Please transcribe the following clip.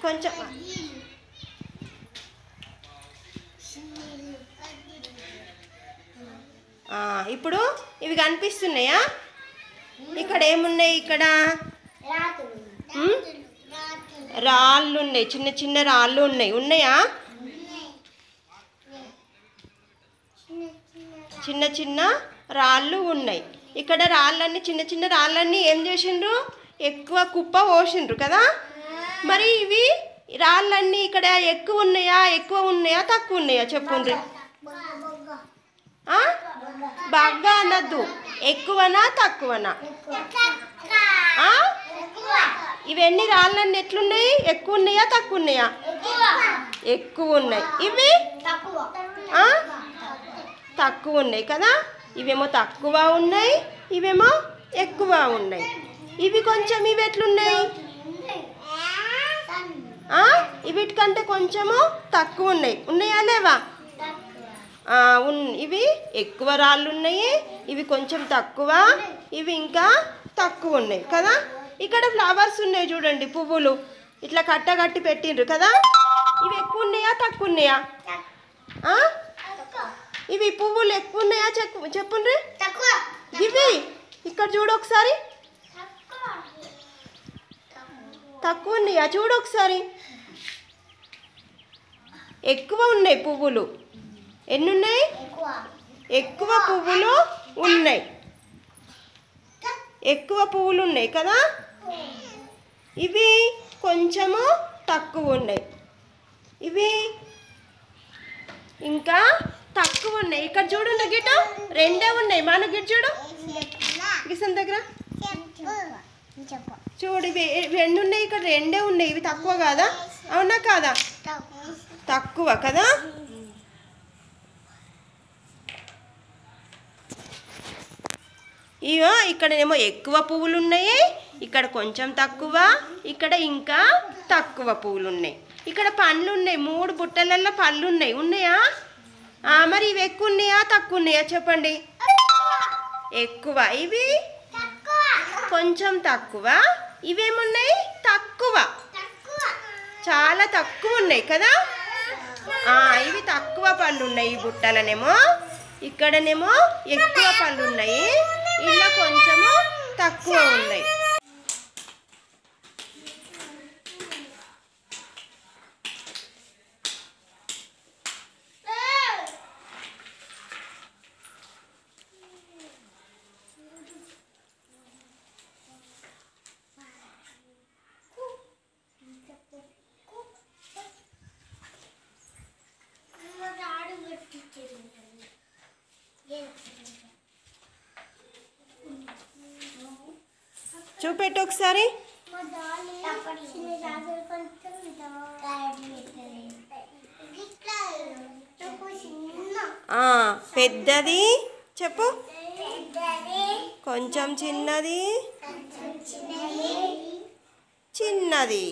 కొంచెం ఇప్పుడు ఇవి కనిపిస్తున్నాయా? ఇక్కడ ఏమున్నాయి? ఇక్కడ రాళ్ళు ఉన్నాయి, చిన్న చిన్న రాళ్ళు ఉన్నాయి. ఉన్నాయా? చిన్న చిన్న రాళ్ళు ఉన్నాయి. ఇక్కడ రాళ్ళన్నీ, చిన్న చిన్న రాళ్ళన్నీ ఏం చేసిండ్రు? ఎక్కువ కుప్ప పోసిండ్రు కదా. మరి ఇవి రాళ్ళన్నీ ఇక్కడ ఎక్కువ ఉన్నాయా తక్కువ ఉన్నాయా చెప్పుండ్రి. బాగా అనద్దు, ఎక్కువనా తక్కువనా? ఇవన్నీ రాళ్ళన్నీ ఎట్లున్నాయి? ఎక్కువ ఉన్నాయా తక్కువ ఉన్నాయా? ఎక్కువ ఉన్నాయి. ఇవి తక్కువ ఉన్నాయి కదా. ఇవేమో తక్కువ ఉన్నాయి, ఇవేమో ఎక్కువ ఉన్నాయి. ఇవి కొంచెం ఇవి ఎట్లున్నాయి? వీటికంటే కొంచెము తక్కువ ఉన్నాయి. ఉన్నాయా లేవా? ఇవి ఎక్కువ రాళ్ళు ఉన్నాయి, ఇవి కొంచెం తక్కువ, ఇవి ఇంకా తక్కువ ఉన్నాయి కదా. ఇక్కడ ఫ్లవర్స్ ఉన్నాయి చూడండి, పువ్వులు ఇట్లా కట్టగట్టి పెట్టిండ్రు కదా. ఇవి ఎక్కువ ఉన్నాయా తక్కువ ఉన్నాయా? ఇవి పువ్వులు ఎక్కువ ఉన్నాయా చెప్పుండ్రి. ఇవి ఇక్కడ చూడు ఒకసారి, తక్కువ ఉన్నాయా చూడు ఒకసారి. ఎక్కువ ఉన్నాయి పువ్వులు. ఎన్ని ఉన్నాయి? ఎక్కువ పువ్వులు ఉన్నాయి, ఎక్కువ పువ్వులు ఉన్నాయి కదా. ఇవి కొంచెము తక్కువ ఉన్నాయి, ఇవి ఇంకా తక్కువ ఉన్నాయి. ఇక్కడ చూడు గిట రెండే ఉన్నాయి. మన గిట్ చూడు గిసన్ దగ్గర చూడు, ఇవి రెండు ఉన్నాయి, ఇక్కడ రెండే ఉన్నాయి. ఇవి తక్కువ కాదా? అవునా కాదా? తక్కువ కదా. ఇవో ఇక్కడనేమో ఎక్కువ పువ్వులు ఉన్నాయి, ఇక్కడ కొంచెం తక్కువ, ఇక్కడ ఇంకా తక్కువ పువ్వులు ఉన్నాయి. ఇక్కడ పండ్లు ఉన్నాయి, 3 బుట్టలలో పళ్ళు ఉన్నాయి. ఉన్నాయా? మరి ఇవి ఎక్కువ ఉన్నాయా తక్కువ ఉన్నాయా చెప్పండి. ఎక్కువ. ఇవి కొంచెం తక్కువ. ఇవేమున్నాయి? తక్కువ, చాలా తక్కువ ఉన్నాయి కదా. ఇవి తక్కువ పళ్ళు ఉన్నాయి ఈ బుట్టలనేమో, ఇక్కడనేమో ఎక్కువ పళ్ళు ఉన్నాయి, ఇలా కొంచెము తక్కువ ఉన్నాయి. చూపెట్టు ఒకసారి. పెద్దది చెప్పు, కొంచెం చిన్నది, చిన్నది.